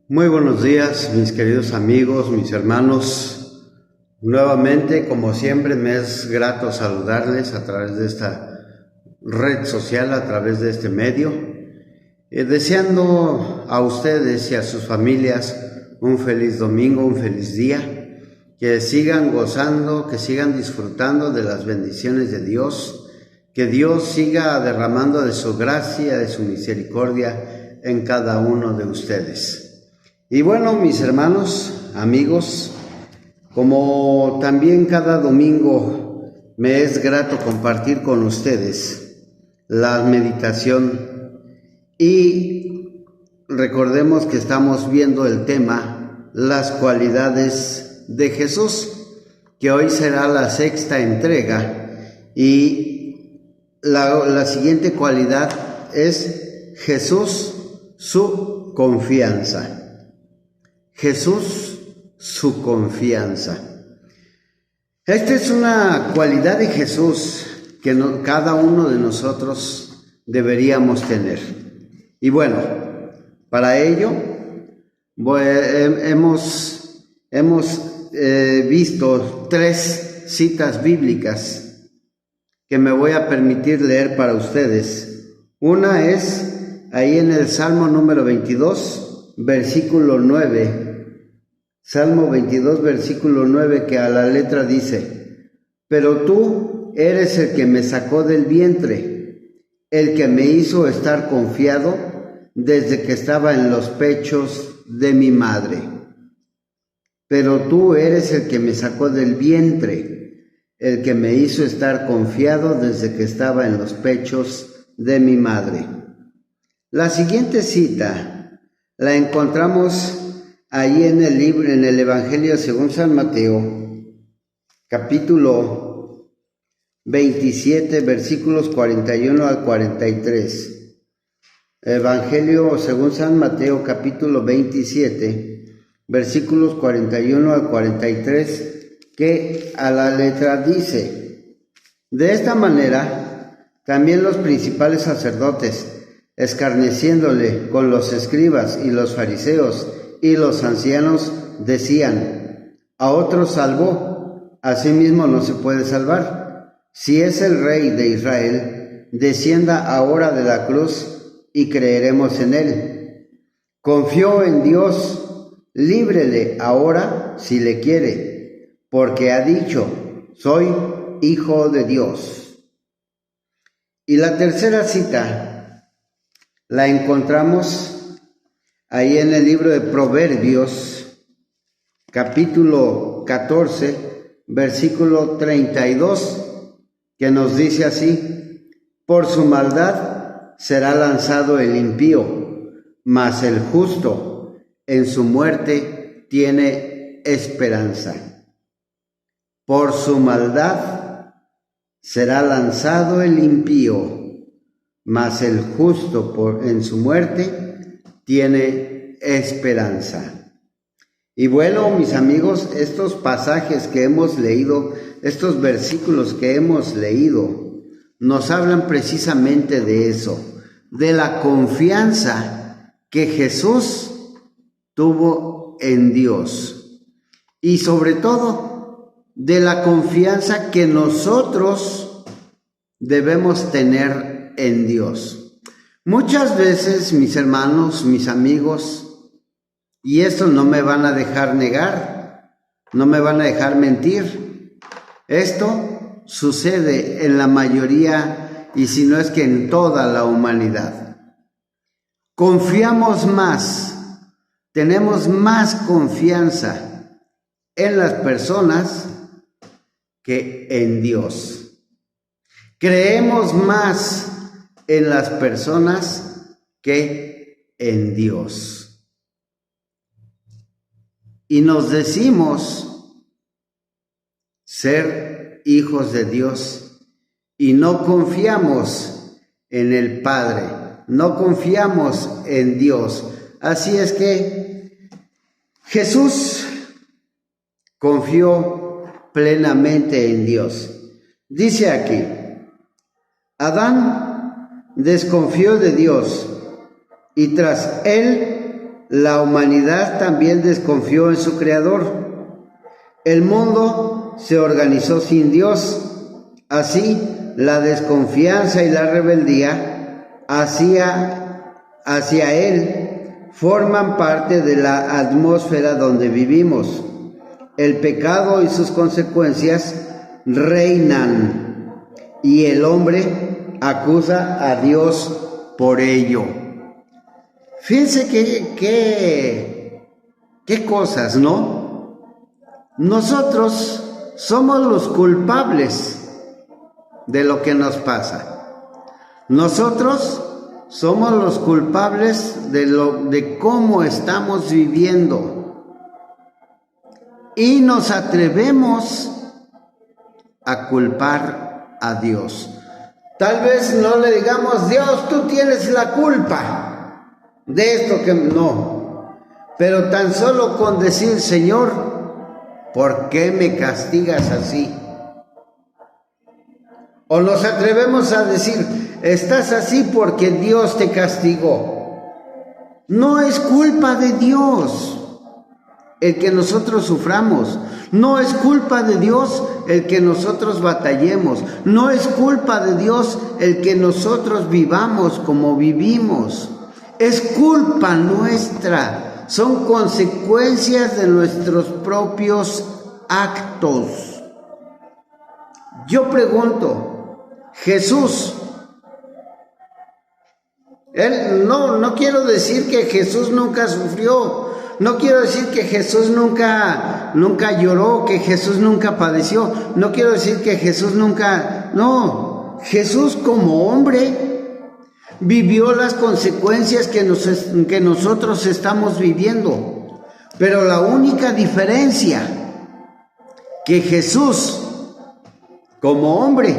Muy buenos días, mis queridos amigos, mis hermanos. Nuevamente, como siempre, me es grato saludarles a través de esta red social, a través de este medio, deseando a ustedes y a sus familias un feliz domingo, un feliz día, que sigan gozando, que sigan disfrutando de las bendiciones de Dios, que Dios siga derramando de su gracia, de su misericordia en cada uno de ustedes. Y bueno, mis hermanos, amigos, como también cada domingo me es grato compartir con ustedes la meditación y recordemos que estamos viendo el tema las cualidades de Jesús, que hoy será la sexta entrega y la siguiente cualidad es Jesús, su confianza. Jesús, su confianza. Esta es una cualidad de Jesús que cada uno de nosotros deberíamos tener. Y bueno, para ello hemos visto 3 citas bíblicas que me voy a permitir leer para ustedes. Una es ahí en el Salmo número 22, versículo 9. Salmo 22, versículo 9, que a la letra dice: pero tú eres el que me sacó del vientre, el que me hizo estar confiado desde que estaba en los pechos de mi madre. Pero tú eres el que me sacó del vientre, el que me hizo estar confiado desde que estaba en los pechos de mi madre. La siguiente cita la encontramos ahí en el libro, en el Evangelio según San Mateo, capítulo 27, versículos 41 al 43. Evangelio según San Mateo, capítulo 27, versículos 41 al 43, que a la letra dice: de esta manera, también los principales sacerdotes, escarneciéndole con los escribas y los fariseos y los ancianos, decían: a otro salvó, a sí mismo no se puede salvar. Si es el Rey de Israel, descienda ahora de la cruz y creeremos en él. Confió en Dios, líbrele ahora si le quiere, porque ha dicho: soy hijo de Dios. Y la tercera cita la encontramos ahí en el libro de Proverbios, capítulo 14, versículo 32, que nos dice así: por su maldad será lanzado el impío, mas el justo en su muerte tiene esperanza. Por su maldad será lanzado el impío, mas el justo en su muerte tiene esperanza. Y bueno, mis amigos, estos pasajes que hemos leído, estos versículos que hemos leído, nos hablan precisamente de eso, de la confianza que Jesús tuvo en Dios y sobre todo de la confianza que nosotros debemos tener en Dios. Muchas veces, mis hermanos, mis amigos, y esto no me van a dejar negar, no me van a dejar mentir, esto sucede en la mayoría, y si no es que en toda la humanidad. Confiamos más, tenemos más confianza en las personas que en Dios. Creemos más en las personas que en Dios. Y nos decimos ser hijos de Dios y no confiamos en el Padre, no confiamos en Dios. Así es que Jesús confió plenamente en Dios. Dice aquí: Adán desconfió de Dios y tras él la humanidad también desconfió en su Creador. El mundo se organizó sin Dios. Así, la desconfianza y la rebeldía hacia Él forman parte de la atmósfera donde vivimos. El pecado y sus consecuencias reinan y el hombre acusa a Dios por ello. Fíjense qué cosas, ¿no? Nosotros somos los culpables de lo que nos pasa. Nosotros somos los culpables de cómo estamos viviendo. Y nos atrevemos a culpar a Dios. Tal vez no le digamos, Dios, tú tienes la culpa de esto que no. Pero tan solo con decir, Señor, ¿por qué me castigas así? O nos atrevemos a decir, estás así porque Dios te castigó. No es culpa de Dios el que nosotros suframos. No es culpa de Dios el que nosotros batallemos. No es culpa de Dios el que nosotros vivamos como vivimos. Es culpa nuestra. Son consecuencias de nuestros propios actos. Yo pregunto, Jesús, no quiero decir que Jesús nunca sufrió. No quiero decir que Jesús nunca lloró, que Jesús nunca padeció. No quiero decir que Jesús nunca... No, Jesús como hombre vivió las consecuencias que nosotros estamos viviendo. Pero la única diferencia, que Jesús como hombre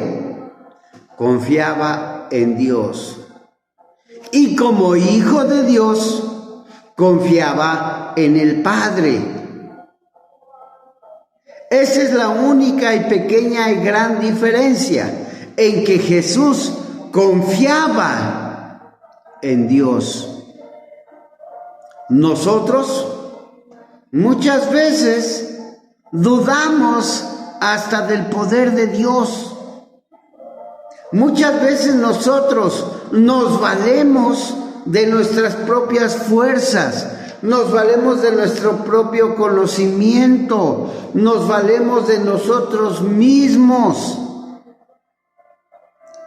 confiaba en Dios. Y como hijo de Dios confiaba en el Padre. Esa es la única y pequeña y gran diferencia, en que Jesús confiaba en Dios. Nosotros muchas veces dudamos hasta del poder de Dios. Muchas veces nosotros nos valemos de nuestras propias fuerzas, nos valemos de nuestro propio conocimiento, nos valemos de nosotros mismos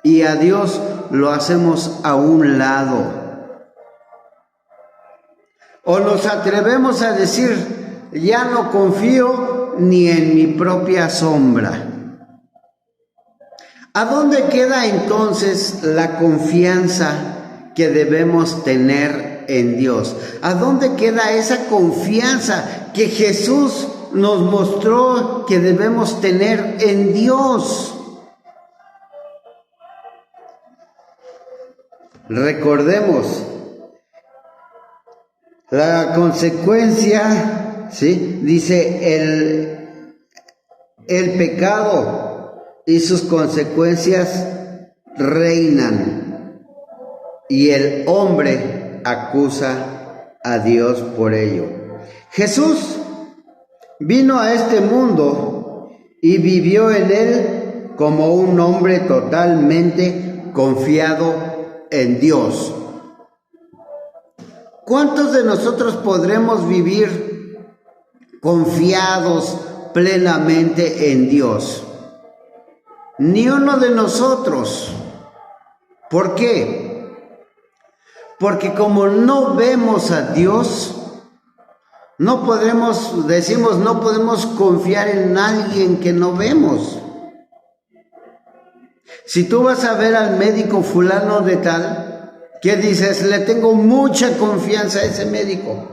y a Dios lo hacemos a un lado. O nos atrevemos a decir, ya no confío ni en mi propia sombra. ¿A dónde queda entonces la confianza que debemos tener en Dios? ¿A dónde queda esa confianza que Jesús nos mostró que debemos tener en Dios? Recordemos, la consecuencia, ¿sí? Dice el pecado y sus consecuencias reinan, y el hombre acusa a Dios por ello. Jesús vino a este mundo y vivió en él como un hombre totalmente confiado en Dios. ¿Cuántos de nosotros podremos vivir confiados plenamente en Dios? Ni uno de nosotros. ¿Por qué? Porque como no vemos a Dios, no podemos confiar en alguien que no vemos. Si tú vas a ver al médico fulano de tal, ¿qué dices? Le tengo mucha confianza a ese médico.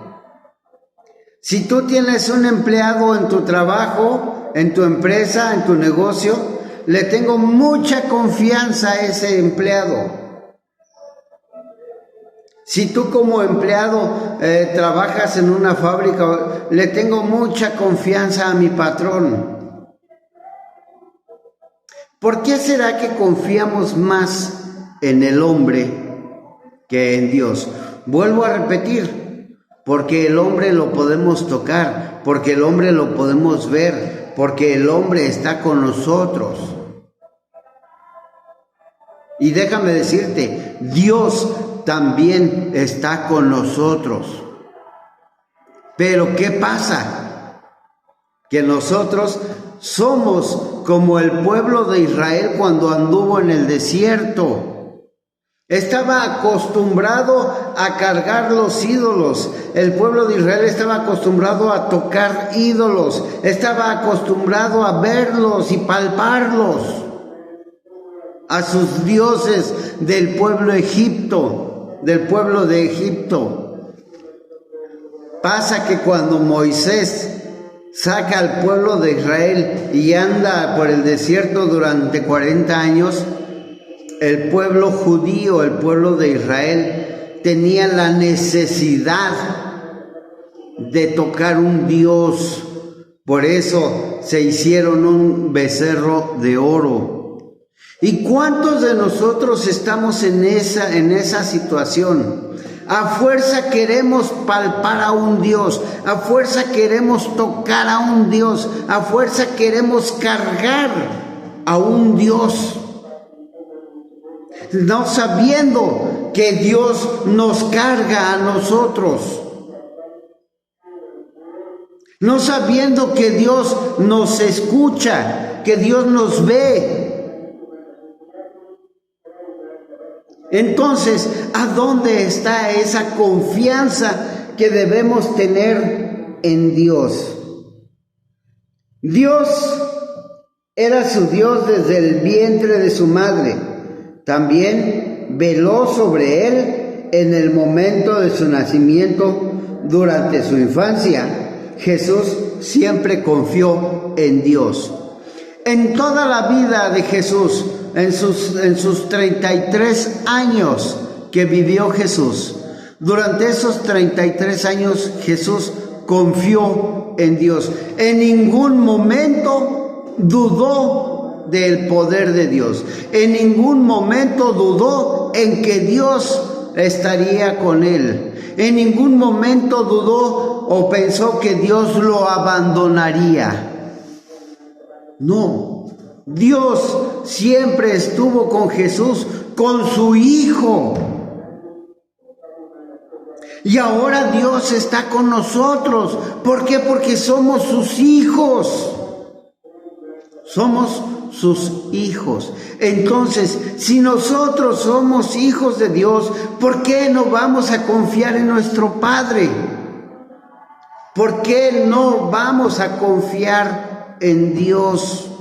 Si tú tienes un empleado en tu trabajo, en tu empresa, en tu negocio, le tengo mucha confianza a ese empleado. Si tú como empleado trabajas en una fábrica, le tengo mucha confianza a mi patrón. ¿Por qué será que confiamos más en el hombre que en Dios? Vuelvo a repetir, porque el hombre lo podemos tocar, porque el hombre lo podemos ver, porque el hombre está con nosotros. Y déjame decirte, Dios también está con nosotros. Pero ¿qué pasa? Que nosotros somos como el pueblo de Israel cuando anduvo en el desierto. Estaba acostumbrado a cargar los ídolos. El pueblo de Israel estaba acostumbrado a tocar ídolos. Estaba acostumbrado a verlos y palparlos. A sus dioses del pueblo de Egipto. Pasa que cuando Moisés saca al pueblo de Israel y anda por el desierto durante 40 años, el pueblo judío, el pueblo de Israel, tenía la necesidad de tocar un Dios. Por eso se hicieron un becerro de oro. ¿Y cuántos de nosotros estamos en esa situación? A fuerza queremos palpar a un Dios, a fuerza queremos tocar a un Dios, a fuerza queremos cargar a un Dios, no sabiendo que Dios nos carga a nosotros, no sabiendo que Dios nos escucha, que Dios nos ve. Entonces, ¿a dónde está esa confianza que debemos tener en Dios? Dios era su Dios desde el vientre de su madre. También veló sobre él en el momento de su nacimiento. Durante su infancia, Jesús siempre confió en Dios. En toda la vida de Jesús, en sus 33 años que vivió Jesús, durante esos 33 años Jesús confió en Dios. En ningún momento dudó del poder de Dios. En ningún momento dudó en que Dios estaría con él. En ningún momento dudó o pensó que Dios lo abandonaría. No, Dios siempre estuvo con Jesús, con su Hijo. Y ahora Dios está con nosotros. ¿Por qué? Porque somos sus hijos. Somos sus hijos. Entonces, si nosotros somos hijos de Dios, ¿por qué no vamos a confiar en nuestro Padre? ¿Por qué no vamos a confiar en Dios?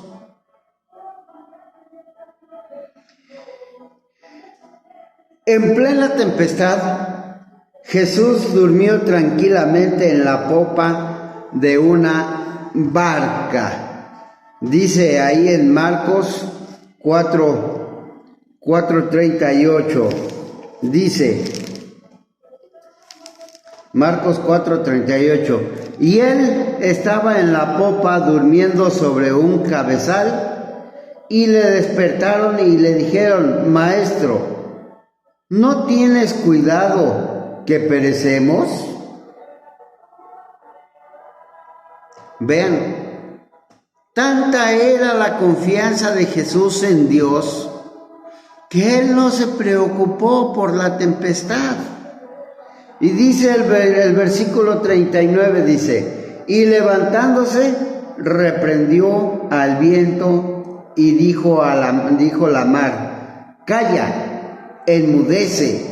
En plena tempestad, Jesús durmió tranquilamente en la popa de una barca. Dice ahí en Marcos 4:38, dice, Marcos 4:38, y él estaba en la popa durmiendo sobre un cabezal, y le despertaron y le dijeron, Maestro, ¿no tienes cuidado que perecemos? Vean, tanta era la confianza de Jesús en Dios que él no se preocupó por la tempestad. Y dice el versículo 39, dice, y levantándose reprendió al viento y dijo la mar, calla, enmudece,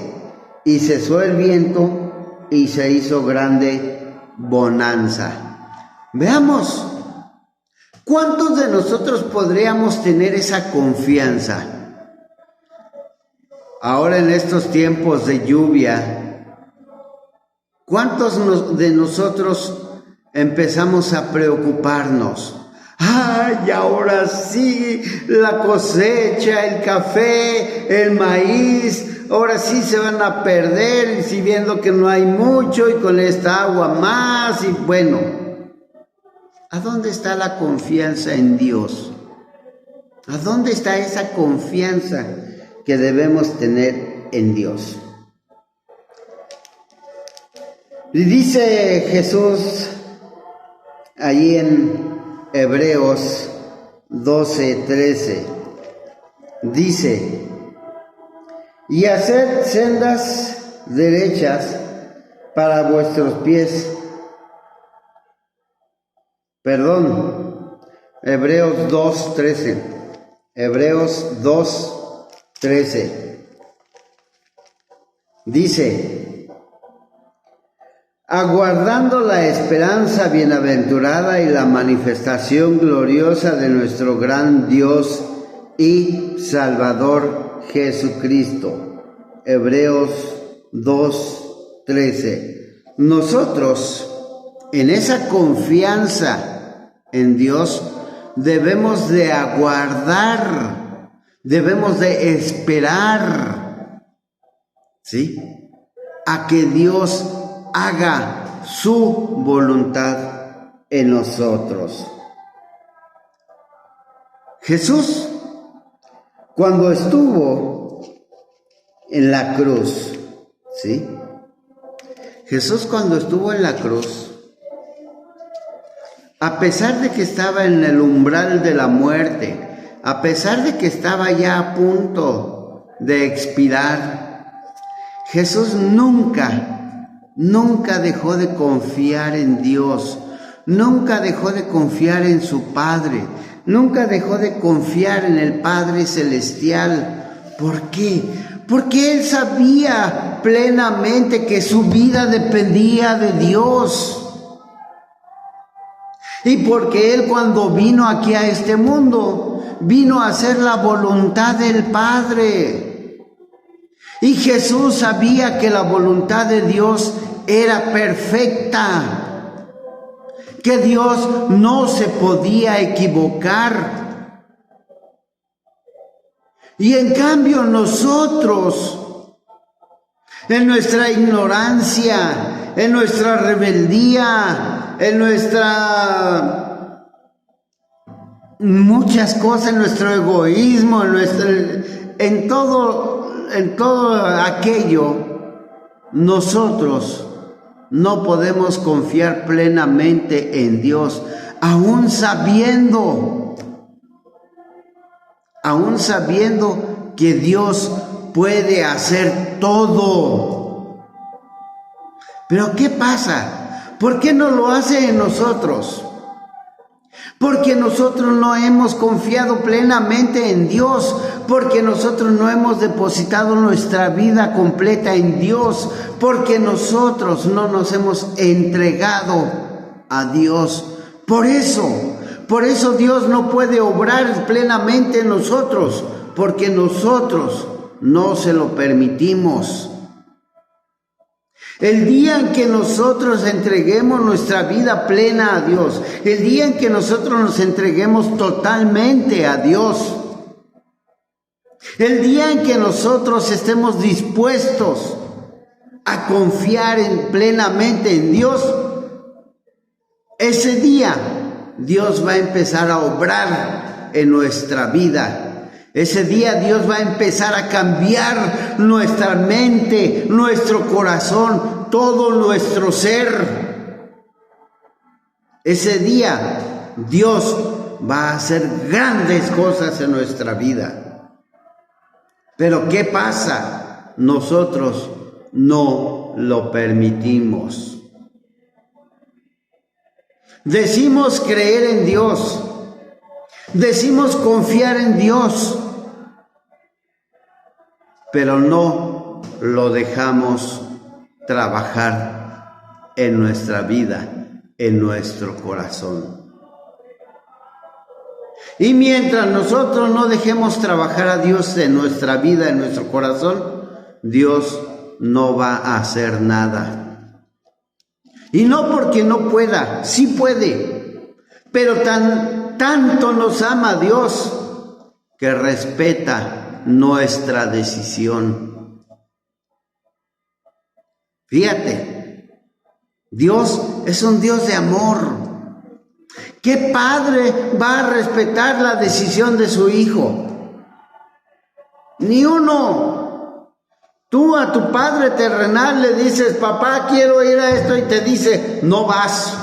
y cesó el viento y se hizo grande bonanza. Veamos, ¿cuántos de nosotros podríamos tener esa confianza? Ahora en estos tiempos de lluvia, ¿cuántos de nosotros empezamos a preocuparnos? ¡Ay, ahora sí! La cosecha, el café, el maíz, ahora sí se van a perder, y si viendo que no hay mucho y con esta agua más, y bueno, ¿a dónde está la confianza en Dios? ¿A dónde está esa confianza que debemos tener en Dios? Y dice Jesús allí en Hebreos 12:13, dice: y haced sendas derechas para vuestros pies. Hebreos 2:13. Hebreos 2:13. Dice: aguardando la esperanza bienaventurada y la manifestación gloriosa de nuestro gran Dios y Salvador Jesucristo. Hebreos 2:13. Nosotros, en esa confianza en Dios, debemos de aguardar, debemos de esperar, ¿sí?, a que Dios haga su voluntad en nosotros. Jesús, cuando estuvo en la cruz, ¿sí?, Jesús cuando estuvo en la cruz, a pesar de que estaba en el umbral de la muerte, a pesar de que estaba ya a punto de expirar, Jesús nunca dejó de confiar en Dios, nunca dejó de confiar en su Padre, nunca dejó de confiar en el Padre Celestial. ¿Por qué? Porque Él sabía plenamente que su vida dependía de Dios. Y porque Él, cuando vino aquí a este mundo, vino a hacer la voluntad del Padre. Y Jesús sabía que la voluntad de Dios era perfecta, que Dios no se podía equivocar. Y en cambio nosotros, en nuestra ignorancia, en nuestra rebeldía, en muchas cosas, en nuestro egoísmo, en todo aquello, nosotros no podemos confiar plenamente en Dios, aún sabiendo que Dios puede hacer todo. Pero ¿qué pasa? ¿Por qué no lo hace en nosotros? Porque nosotros no hemos confiado plenamente en Dios, porque nosotros no hemos depositado nuestra vida completa en Dios, porque nosotros no nos hemos entregado a Dios. Por eso Dios no puede obrar plenamente en nosotros, porque nosotros no se lo permitimos. El día en que nosotros entreguemos nuestra vida plena a Dios, el día en que nosotros nos entreguemos totalmente a Dios, el día en que nosotros estemos dispuestos a confiar plenamente en Dios, ese día Dios va a empezar a obrar en nuestra vida. Ese día Dios va a empezar a cambiar nuestra mente, nuestro corazón, todo nuestro ser. Ese día Dios va a hacer grandes cosas en nuestra vida. Pero ¿qué pasa? Nosotros no lo permitimos. Decimos creer en Dios, decimos confiar en Dios, pero no lo dejamos trabajar en nuestra vida, en nuestro corazón. Y mientras nosotros no dejemos trabajar a Dios en nuestra vida, en nuestro corazón, Dios no va a hacer nada. Y no porque no pueda, sí puede, pero tanto nos ama Dios que respeta nuestra decisión. Fíjate, Dios es un Dios de amor. ¿Qué padre va a respetar la decisión de su hijo? Ni uno. Tú a tu padre terrenal le dices, papá, quiero ir a esto, y te dice, no vas.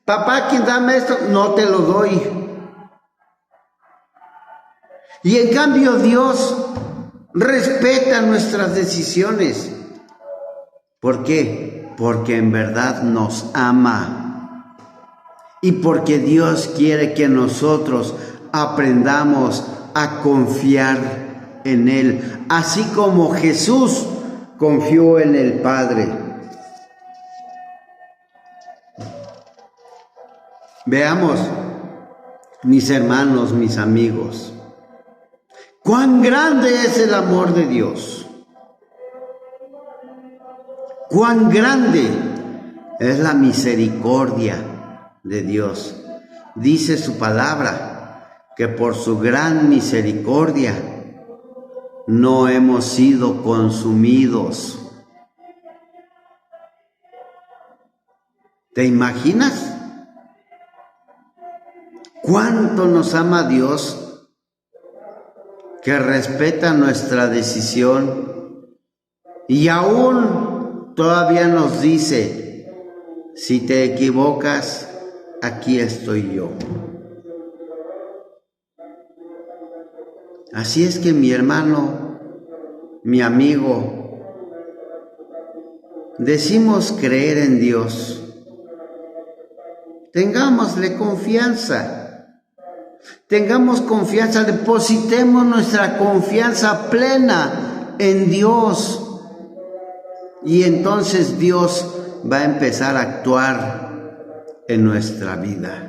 Papá, dame esto, no te lo doy. Y en cambio Dios respeta nuestras decisiones. ¿Por qué? Porque en verdad nos ama. Y porque Dios quiere que nosotros aprendamos a confiar en Él, así como Jesús confió en el Padre. Veamos, mis hermanos, mis amigos, cuán grande es el amor de Dios. Cuán grande es la misericordia de Dios. Dice su palabra que por su gran misericordia no hemos sido consumidos. ¿Te imaginas cuánto nos ama Dios, que respeta nuestra decisión y aún todavía nos dice, si te equivocas, aquí estoy yo? Así es que mi hermano, mi amigo, decimos creer en Dios. Tengámosle confianza. Tengamos confianza, depositemos nuestra confianza plena en Dios. Y entonces Dios va a empezar a actuar en nuestra vida.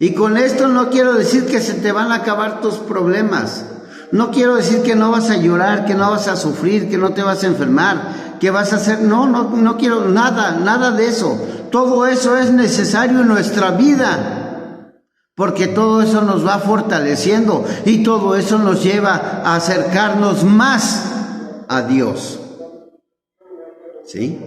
Y con esto no quiero decir que se te van a acabar tus problemas. No quiero decir que no vas a llorar, que no vas a sufrir, que no te vas a enfermar, que vas a hacer... No quiero nada de eso. Todo eso es necesario en nuestra vida, porque todo eso nos va fortaleciendo y todo eso nos lleva a acercarnos más a Dios. ¿Sí?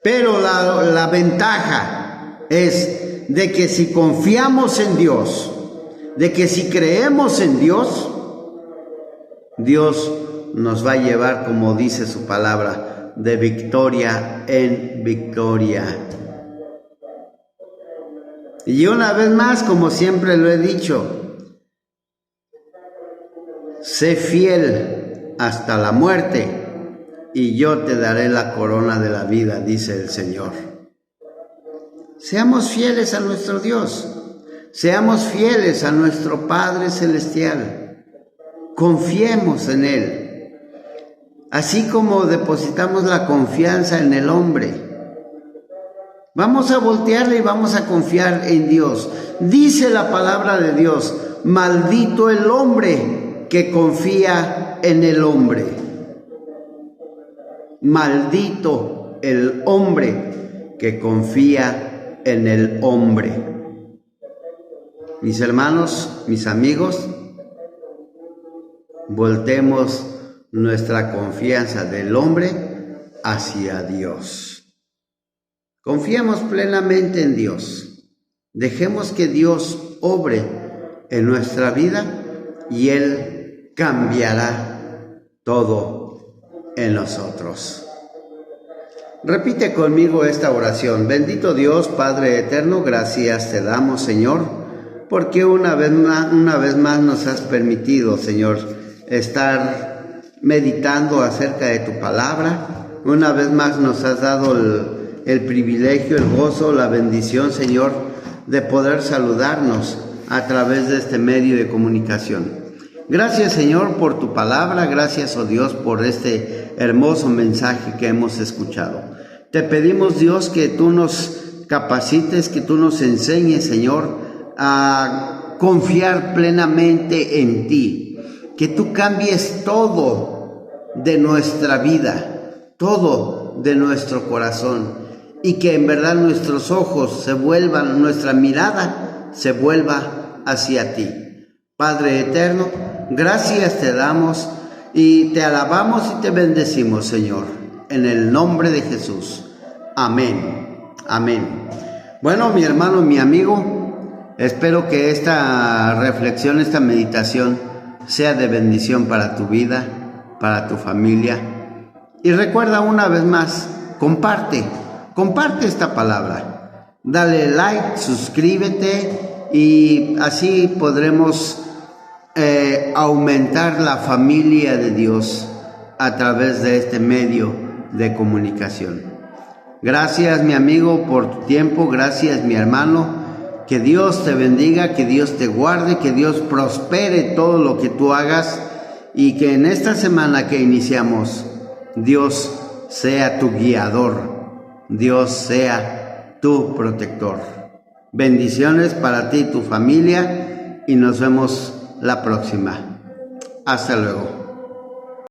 Pero la ventaja es de que si confiamos en Dios, de que si creemos en Dios, Dios nos va a llevar, como dice su palabra, de victoria en victoria. Y una vez más, como siempre lo he dicho, sé fiel hasta la muerte y yo te daré la corona de la vida, dice el Señor. Seamos fieles a nuestro Dios, seamos fieles a nuestro Padre Celestial, confiemos en Él, así como depositamos la confianza en el hombre. Vamos a voltearle y vamos a confiar en Dios. Dice la palabra de Dios, maldito el hombre que confía en el hombre. Maldito el hombre que confía en el hombre. Mis hermanos, mis amigos, voltemos nuestra confianza del hombre hacia Dios. Confiemos plenamente en Dios. Dejemos que Dios obre en nuestra vida y Él cambiará todo en nosotros. Repite conmigo esta oración. Bendito Dios, Padre eterno, gracias te damos, Señor, porque una vez más nos has permitido, Señor, estar meditando acerca de tu palabra. Una vez más nos has dado el privilegio, el gozo, la bendición, Señor, de poder saludarnos a través de este medio de comunicación. Gracias, Señor, por tu palabra. Gracias, oh Dios, por este hermoso mensaje que hemos escuchado. Te pedimos, Dios, que tú nos capacites, que tú nos enseñes, Señor, a confiar plenamente en ti. Que tú cambies todo de nuestra vida, todo de nuestro corazón. Y que en verdad nuestros ojos se vuelvan, nuestra mirada se vuelva hacia ti. Padre eterno, gracias te damos y te alabamos y te bendecimos, Señor, en el nombre de Jesús. Amén. Amén. Bueno, mi hermano, mi amigo, espero que esta reflexión, esta meditación sea de bendición para tu vida, para tu familia. Y recuerda una vez más, comparte esta palabra. Dale like, suscríbete y así podremos aumentar la familia de Dios a través de este medio de comunicación. Gracias, mi amigo, por tu tiempo. Gracias, mi hermano. Que Dios te bendiga, que Dios te guarde, que Dios prospere todo lo que tú hagas y que en esta semana que iniciamos, Dios sea tu guiador, Dios sea tu protector. Bendiciones para ti y tu familia y nos vemos la próxima. Hasta luego.